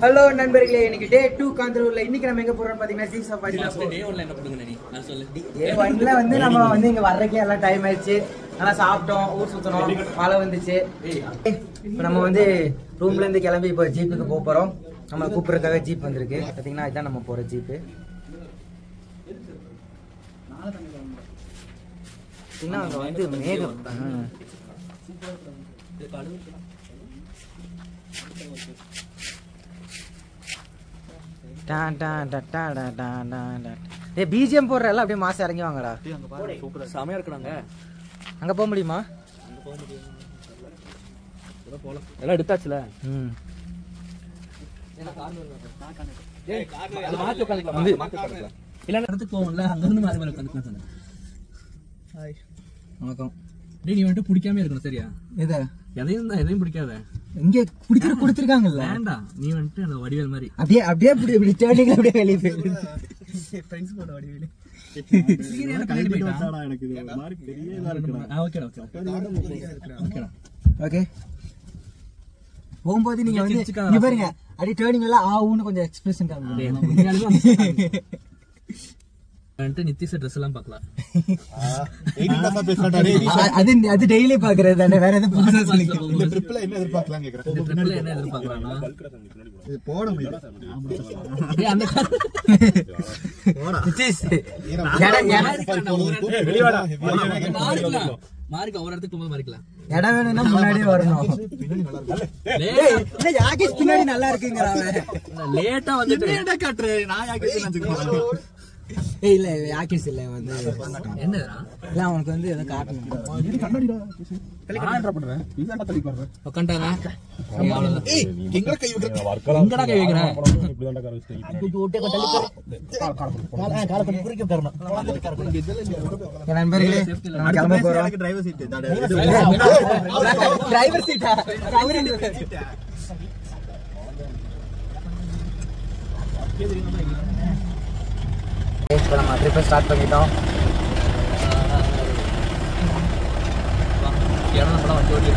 Hello நண்பர்களே, இன்னைக்கு டே 2 காந்தலூர்ல. இன்னைக்கு நம்ம எங்க போறோம்னு பாத்தீங்கன்னா சீ சஃபாரி தான். டே 1ல என்ன பண்ணுங்க நீ நான் சொல்லு. டே 1ல வந்து நம்ம வந்து இங்க வர்றதுக்கே எல்லாம் டைம் ஆயிடுச்சு. நல்லா சாப்பிட்டோம், ஊர் சுத்தணும், மழை வந்துச்சு. இப்போ நம்ம வந்து ரூம்ல இருந்து கிளம்பி இப்போ ஜீப்புக்கு போறோம். நம்ம கூப்பிடுறதுக்காக ஜீப் வந்திருக்கு. பாத்தீங்கன்னா இதுதான் நம்ம போற ஜீப்பு. இன்னும் அங்க வந்து மேகம் பிஜிஎம் போடுறல அப்படியே மாசம் இறங்கி வாங்கடா. செமையா இருக்குறாங்க. அங்க போக முடியுமா? எல்லாம் எடுத்தாச்சுல. இல்ல இடத்துக்கு போவோம்ல, அங்க இருந்து மாறி மேல உட்காந்துக்கலாம் சொன்னேன். வணக்கம். டேய், நீ வந்துட்டு பிடிக்காம இருக்கணும் சரியா? எதையும் பிடிக்காத. இங்க குடிக்கிற கொடுத்துருக்காங்கல்ல. வேண்டாம், நீ வந்துட்டு அந்த வடிவேல் மாதிரி அப்படியே அப்படியே இப்படி டேர்னிங் அப்படியே வெளியே போயிரு. ஃப்ரெண்ட்ஸ் போட வடிவேல். ஓகே, போகும்போது நீங்க வந்து இங்க பாருங்க, அப்படியே டேர்னிங் எல்லாம் ஆவுன்னு கொஞ்சம் எக்ஸ்பிரஷன் காமிங்க. நித்திஷ் ட்ரெஸ் எல்லாம் பார்க்கலாம். அது டெய்லி பாக்குறது தானே, வேற எதுவும் புதுசா சொல்லிக்கலாம். இந்த ட்ரிப்ல என்ன எதிர்பார்க்கலாம் கேக்குறேன். என்ன எதிர்பார்க்கறானா இது போட முடியல. ஏய் அந்த நித்திஷ் மார்க் ஒரு இடத்துக்கு போய் மார்க்கலாம். இடம் வேணும்னா முன்னாடியே வரணும். யாகேஷ் பின்னாடி நல்லா இருக்குங்கறாங்க. லேட்டா வந்துட்டு என்ன காட்றே? நான் யாகேஷ் நினைச்சுக்கிறேன். இல்ல யாகேஷ் இல்ல வந்து என்னடா இல்ல அவனுக்கு வந்து ஏதோ காட்டணும். கண்ணாடிடா. நான் என்ன பண்றேன்? இதாடா தள்ளி போறேன். உட்கார்ந்தாங்க. ஏய், எங்க கை வைக்கிற? எங்கடா கை வைக்கிறேன்? இப்படி தான்டா கார வச்சிட்டேன். இது ஓட்டே தள்ளி போற. கால கொஞ்சம் குறுக்க தரணும். நண்பர்களே, நம்ம கிளம்ப போறோம். டிரைவர் சீட் டிரைவர் சீட்டா? இப்போ நம்ம ட்ரிப்பை ஸ்டார்ட் பண்ணிட்டோம். நம்மளாம் வந்து ஓடி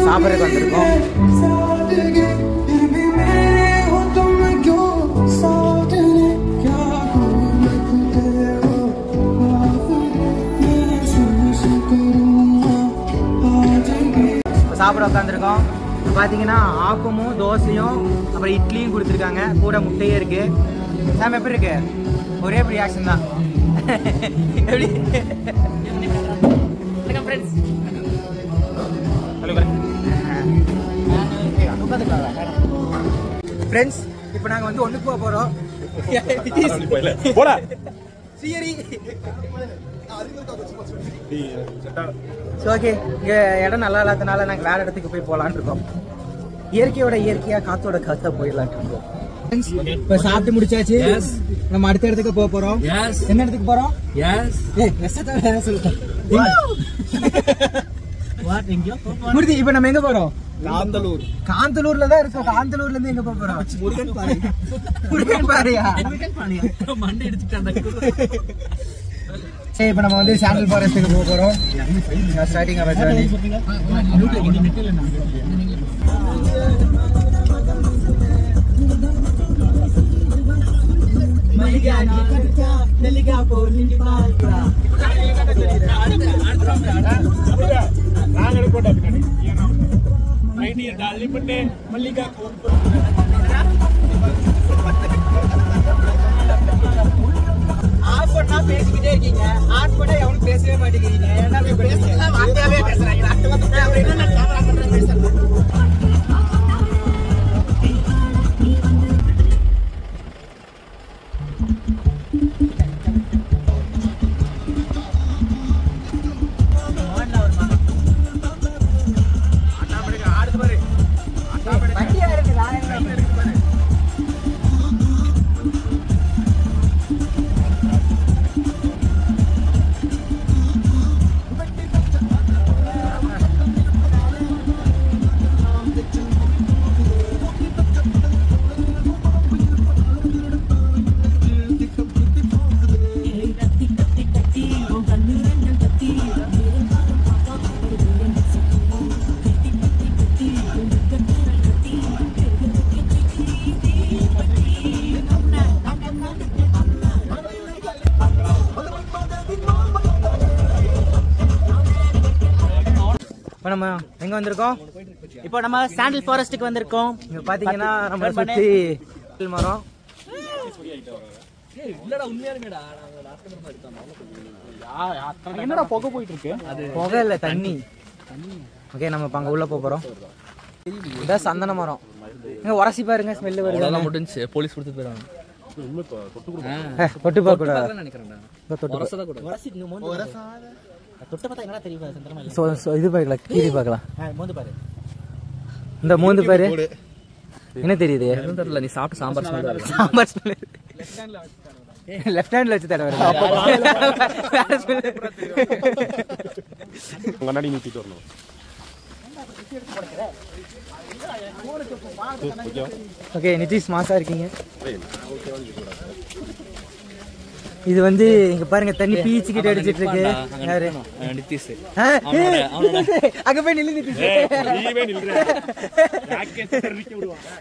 சாப்பிட்றதுக்கு வந்திருக்கோம். சாப்பிட உட்காந்துருக்கோம். பார்த்தீங்கன்னா ஆப்பமும் தோசையும் அப்புறம் இட்லியும் கொடுத்துருக்காங்க, கூட முட்டையே இருக்கு. சாமி எப்படி இருக்கு? ஒரே ரியாக்ஷன் தான். எப்படி ஃப்ரெண்ட்ஸ், இப்போ நாங்கள் வந்து ஒன்றுக்கு போக போகிறோம். ஓகே, இங்கே இடம் நல்லா இல்லாதனால நாங்கள் வேற இடத்துக்கு போய் போகலான்னு இருக்கோம். இயற்கையோட இயற்கையாக காத்தோட காத்தா போயிடலான் இருக்கோம். இப்போ சாப்பிட்டு முடிச்சாச்சு. நம்ம அடுத்த இடத்துக்கு போக போகிறோம். என்ன இடத்துக்கு போகிறோம்? மூர்த்தி, இப்போ நம்ம எங்க போறோம்? காந்தலூர். காந்தலூர்ல தான் இருக்கோம். காந்தலூர்ல இருந்து எங்க போறோம்? முருகன் பாறை. முருகன் பாறையா? மண்டை எடுத்துட்டாங்க. சரி, இப்போ நம்ம வந்து சாண்டல் ஃபாரஸ்ட்டுக்கு போக போறோம். Starting of journey. ஆஃப் பண்ணா பேசிக்கிட்டே இருக்கீங்க, ஆன் பண்ணா எவனும் பேசவே மாட்டேங்கிறீங்க. என்ன பேசலாம்? வார்த்தையாவே பேசுறாங்க. நம்ம எங்க வந்திருக்கோம்? இப்போ நம்ம சாண்டில் ஃபாரஸ்ட்டுக்கு வந்திருக்கோம். இங்க பாத்தீங்கன்னா நம்ம சுத்தி மரம். என்னடா புகை போயிட்டு இருக்கு? புகை இல்ல, தண்ணி. ஓகே, நம்ம இப்ப அங்க உள்ள போறோம். இதான் சந்தன மரம். இங்க உரசி பாருங்க, ஸ்மெல் வருது. அதெல்லாம் முடிஞ்சு போலீஸ் கொடுத்து போயிடுவாங்க. தொட்டு பார்க்க கூடாது. தொட்டு பார்த்தா என்ன தெரியுமா சந்திரமா? இது பார்க்கலாம், கீரி பார்க்கலாம். மோந்து பாரு. இந்த மோந்து பாரு. என்ன தெரியுது? எதுவும் தெரியல, நீ சாப்பிட்டு சாம்பார் ஸ்மெல் வருது. சாம்பார் ஸ்மெல். லெஃப்ட் ஹேண்ட்ல வச்சு தடவை கண்ணாடி நீட்டிட்டு வரணும். ஓகே, நிதிஷ் மாசா இருக்கீங்க. இது வந்து இங்க பாருங்க, தண்ணி பீச்சு கிட்ட அடிச்சிட்டு இருக்கு. யாரு? நிதிஷ். அங்க போய் நில்லு நிதிஷ்.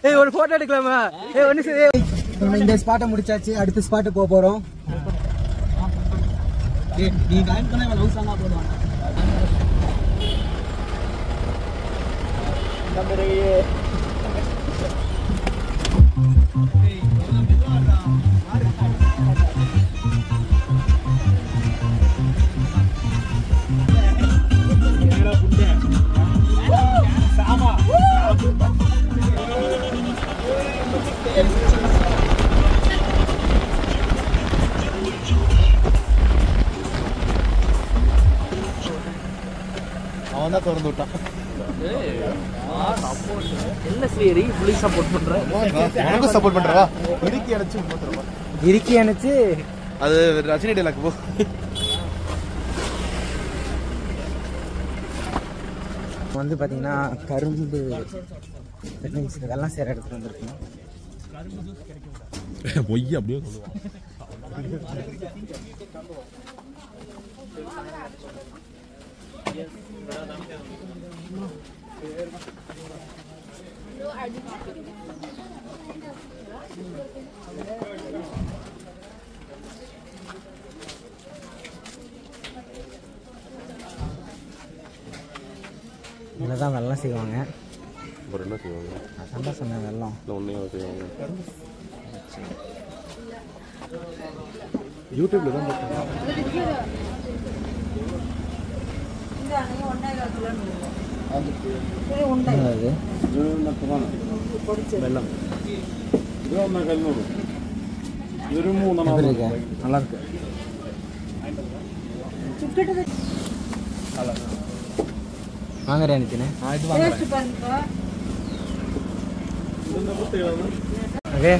ஏய், ஒரு போட்டோ எடுக்கலாமா? ஏய், ஒண்ணு சரி. நம்ம இந்த ஸ்பாட்டை முடிச்சாச்சு, அடுத்த ஸ்பாட் போறோம். நீ காயின் பண்ண லவ் சாங்கா போடுவாங்க. அவன் தான் திறந்து விட்டான். என்ன சரி புலிஸ் சப்போர்ட் பண்ற? உனக்கு சப்போர்ட் பண்றவா? இறுக்கி அணைச்சு போத்துறவா? இறுக்கி அணைச்சு அது ரஜினி டைலாக் போ. வந்து பாத்தீங்கன்னா கரும்பு வெள்ளம் சேர இடத்துல வந்துருக்கோம். பொய் அப்படியே சொல்லுவான். இதுலதான் வெள்ளம் செய்வாங்க. அப்புறம் என்ன செய்வாங்க? அதான் சொன்னேன், வெள்ளம் ஒன்னே செய்வாங்க. யூடியூப்ல தான் வெள்ளம் நல்லா இருக்கு. வாங்குறேன் நினைச்சேன். ஓகே,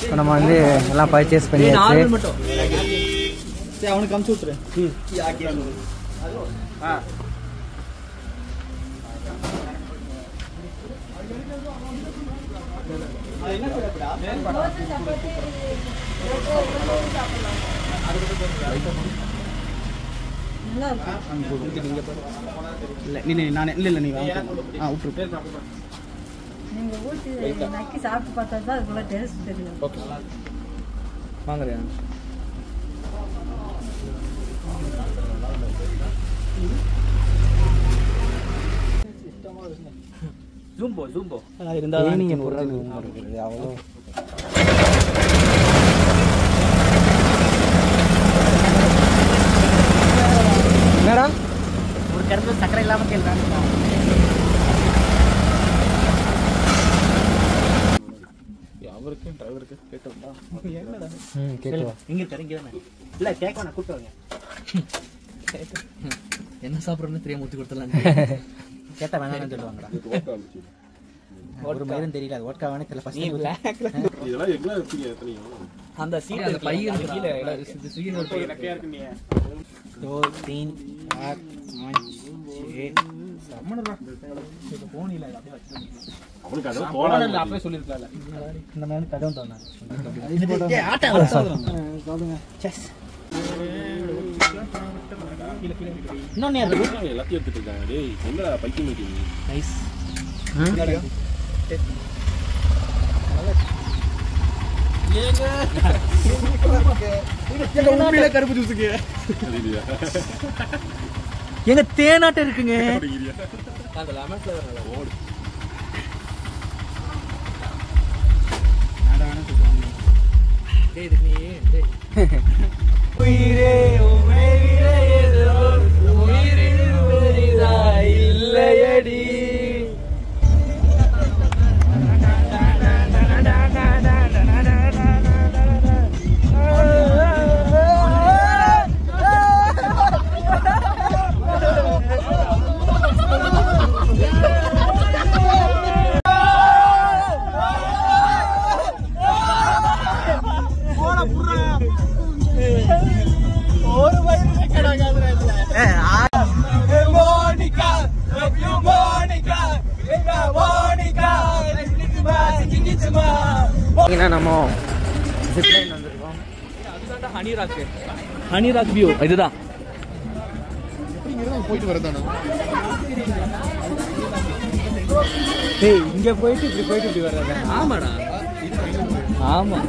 இப்போ நம்ம வந்து எல்லாம் பர்ச்சேஸ் பண்ணியாச்சு. அவனுக்கு அமுச்சு விட்டுரு. சாப்பிட்டு பார்த்தா தான் அதுக்குள்ள டேஸ்ட் தெரியும். வாங்குறியா? ஜூம்போ இருந்தா நீங்க போடுறது அவ்வளோ. என்னடா ஒரு கரும்பு சக்கரை இல்லாம கேள்றாங்க. அவருக்கு டிரைவருக்கு கேட்டோம்டா. என்னடா கேட்குவா இங்க தெரிஞ்சதானே இல்ல கேட்க நான் கூப்பிட்டு வாங்க. என்ன சாப்பிட்றேன்னு தெரியாம ஊற்றி கொடுத்துடலாம். கேட்டா வேணாம்னு சொல்லுவாங்கடா. ஒரு மயிரும் தெரியல, அது ஓட்கா வேணே தெரியல. ஃபர்ஸ்ட் இதெல்லாம் எங்க இருக்கீங்க எத்தனையோ? அந்த சீட் அந்த பையன் கீழே சுகின்னு ஒரு பையன். 2 3 4 5 6 சம்மனடா. இது போனில அப்படியே வச்சு. அவனுக்கு அத போடல அப்படியே சொல்லிருக்கால. இந்த மாதிரி கதவும் தோணா. ஏய் ஆட்டா சொல்லுங்க. செஸ். இன்னொன்னு எல்லாத்தையும் எடுத்துட்டு இருக்காங்க. டேய் என்னடா பைத்தியம் மீட்டிங். நைஸ். உண்மையில கருப்பு ஜூஸுக்கு எங்க தேனாட்டம் இருக்குங்க. அந்த லெமன் ஃப்ளேவர் நல்லா ஓடு. டேய் இது நீ டேய் உயிரே உமையிலே ஏதோ உயிரில் பெரிதா இல்லையடி. நம்ம ஜிப்லைன் வந்திருக்கோம். அதுதான் honey rock. Honey rock view இதுதான். போயிட்டு வரதானே இங்க போயிட்டு இப்படி வர்றதா? ஆமாடா ஆமா.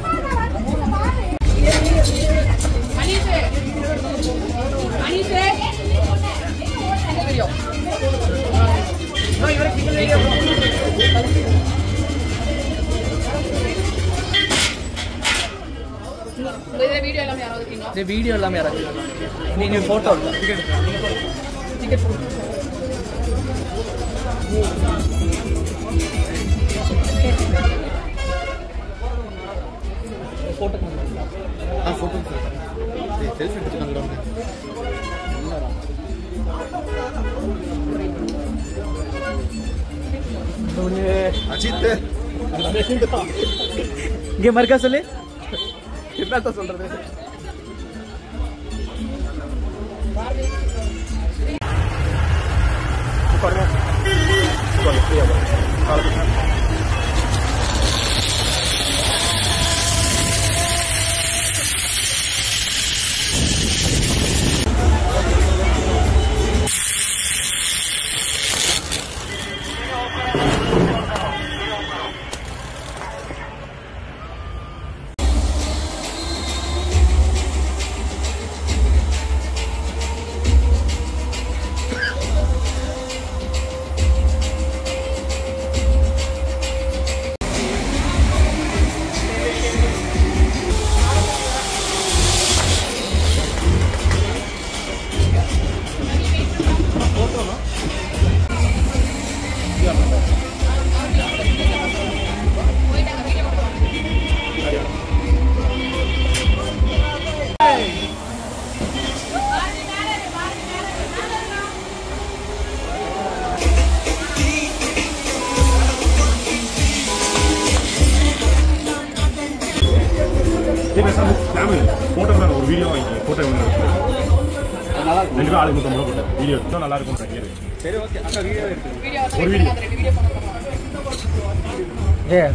வீடியோ எல்லாமே யாராவது நீங்க போட்டோ டிக்கெட் போட்டோ செல்ஃபி எடுத்துக்கலாம். அஜித் இங்க மறுக்கா சொல்லு. என்னத்த சொல்றது? போட்டோகிராஃபர் ஒரு வீடியோ வாங்கி போட்டோ நல்லா இருக்கும். 2 ஆளுக்கு 150 போட்டோ வீடியோ இன்னும் நல்லா இருக்கும். சரி ஓகே. அக்கா வீடியோ இருக்கு. ஒரு வீடியோ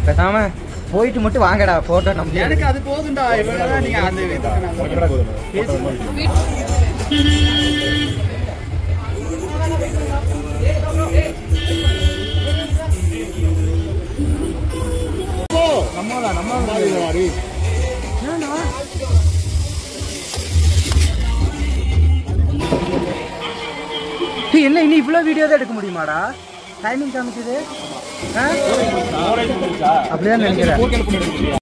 பேசாம போயிட்டு மட்டும் வாங்கடா போட்டோ. நம்ம எனக்கு அது போதும்டா. இவ்வளவுதான் நீங்க அந்த என்ன இன்னும் இவ்வளவு வீடியோ தான் எடுக்க முடியுமாடா? டைமிங் காமிச்சது அப்படிதான் நினைக்கிறேன்.